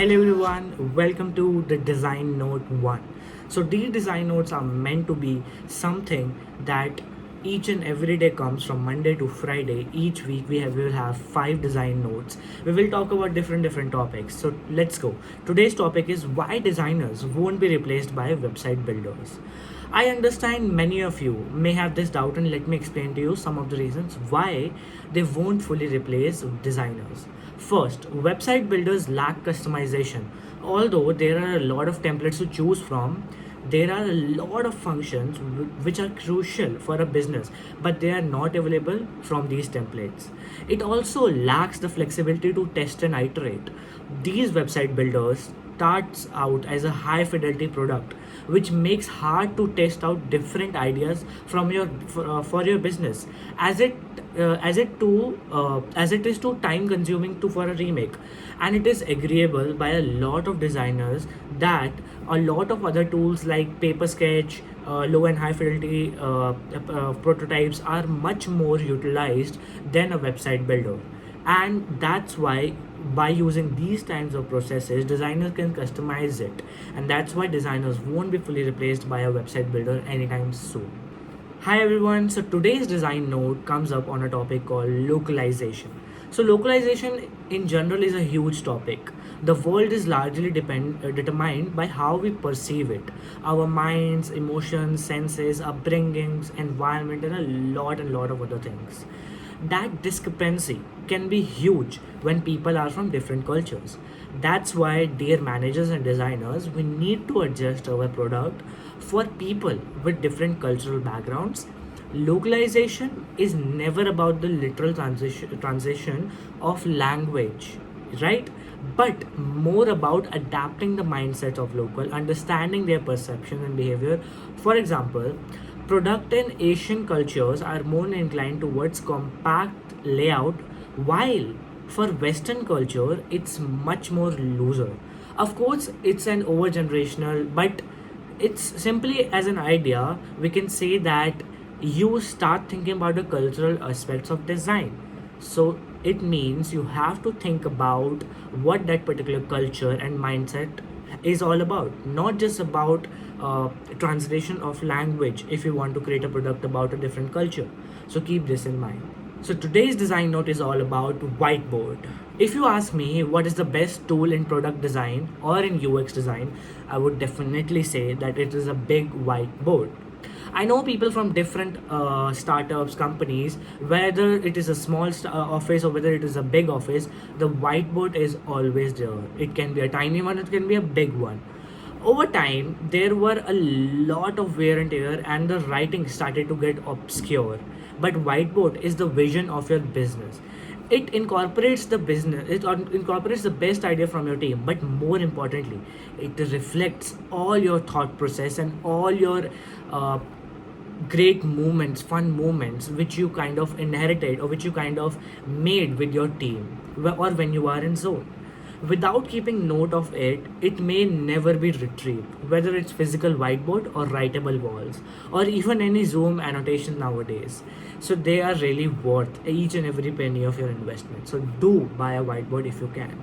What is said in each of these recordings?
Hello everyone, welcome to the Design Note 1. So these design notes are meant to be something that each and every day comes from Monday to Friday. Each week we will have 5 design notes. We will talk about different topics. So let's go. Today's topic is why designers won't be replaced by website builders. I understand many of you may have this doubt, and let me explain to you some of the reasons why they won't fully replace designers. First, website builders lack customization. Although there are a lot of templates to choose from, there are a lot of functions which are crucial for a business, but they are not available from these templates. It also lacks the flexibility to test and iterate. These website builders starts out as a high fidelity product, which makes hard to test out different ideas from for your business, as it is too time consuming to for a remake. And it is agreeable by a lot of designers that a lot of other tools like paper sketch, low and high fidelity prototypes are much more utilized than a website builder. And that's why by using these kinds of processes designers can customize it, and that's why designers won't be fully replaced by a website builder anytime soon. Hi everyone, so today's design note comes up on a topic called localization. So localization in general is a huge topic. The world is largely determined by how we perceive it. Our minds, emotions, senses, upbringings, environment, and a lot of other things. That discrepancy can be huge when people are from different cultures. That's why, dear managers and designers, we need to adjust our product for people with different cultural backgrounds. Localization is never about the literal transition of language, right? But more about adapting the mindset of local, understanding their perception and behavior. For example, product in Asian cultures are more inclined towards compact layout, while for Western culture it's much more looser. Of course, it's an overgenerational, but it's simply as an idea we can say that you start thinking about the cultural aspects of design. So it means you have to think about what that particular culture and mindset is all about, not just about translation of language if you want to create a product about a different culture. So keep this in mind. So today's design note is all about whiteboard. If you ask me what is the best tool in product design or in UX design, I would definitely say that it is a big whiteboard. I know people from different startups, companies, whether it is a small office or whether it is a big office, the whiteboard is always there. It can be a tiny one, it can be a big one. Over time, there were a lot of wear and tear, and the writing started to get obscure. But whiteboard is the vision of your business. It incorporates the best idea from your team, but more importantly, it reflects all your thought process and all your uh, great moments, fun moments which you kind of inherited or which you kind of made with your team, or when you are in zone. Without keeping note of it, it may never be retrieved, whether it's physical whiteboard or writable walls, or even any Zoom annotation nowadays. So they are really worth each and every penny of your investment. So do buy a whiteboard if you can.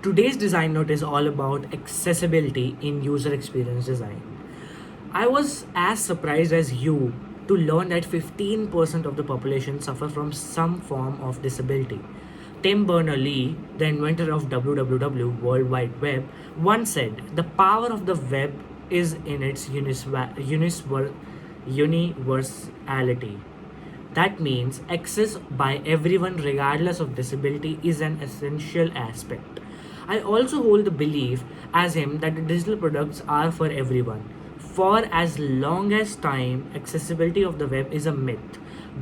Today's design note is all about accessibility in user experience design. I was as surprised as you to learn that 15% of the population suffer from some form of disability. Tim Berners-Lee, the inventor of WWW World Wide Web, once said, "The power of the web is in its universality." That means access by everyone regardless of disability is an essential aspect. I also hold the belief as him that the digital products are for everyone. For as long as time, accessibility of the web is a myth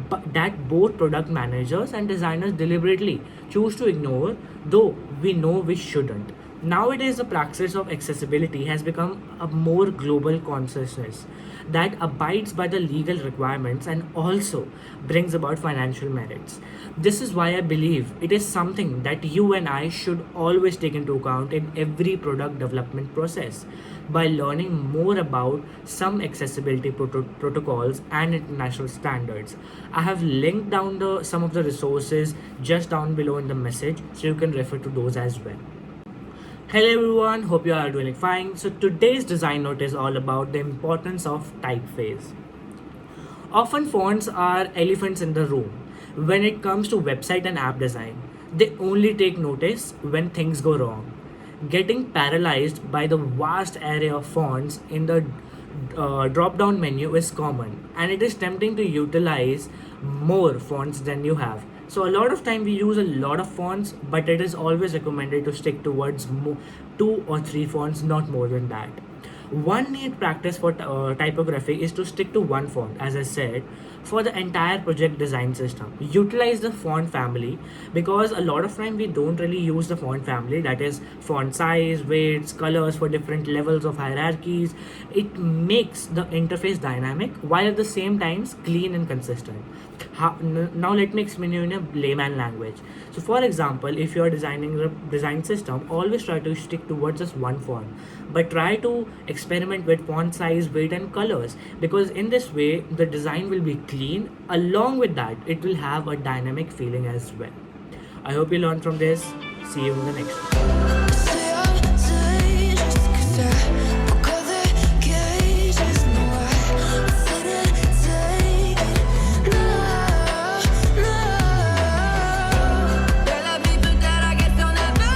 but that both product managers and designers deliberately choose to ignore, though we know we shouldn't. Nowadays, the practice of accessibility has become a more global consciousness that abides by the legal requirements and also brings about financial merits. This is why I believe it is something that you and I should always take into account in every product development process. By learning more about some accessibility protocols and international standards, I have linked down the some of the resources just down below in the message, so you can refer to those as well. Hello everyone, hope you are doing fine. So today's design note is all about the importance of typeface. Often fonts are elephants in the room. When it comes to website and app design, they only take notice when things go wrong. Getting paralyzed by the vast array of fonts in the drop down menu is common, and it is tempting to utilize more fonts than you have. So a lot of time we use a lot of fonts, but it is always recommended to stick towards two or three fonts, not more than that. One neat practice for typography is to stick to one font, as I said, for the entire project design system. Utilize the font family, because a lot of time we don't really use the font family, that is font size, weights, colors for different levels of hierarchies. It makes the interface dynamic while at the same time clean and consistent. Now let me explain you in a layman language. So for example, if you are designing the design system, always try to stick towards just one font, but try to experiment with font size, weight and colors, because in this way the design will be clean. Along with that, it will have a dynamic feeling as well. I hope you learned from this. See you in the next one.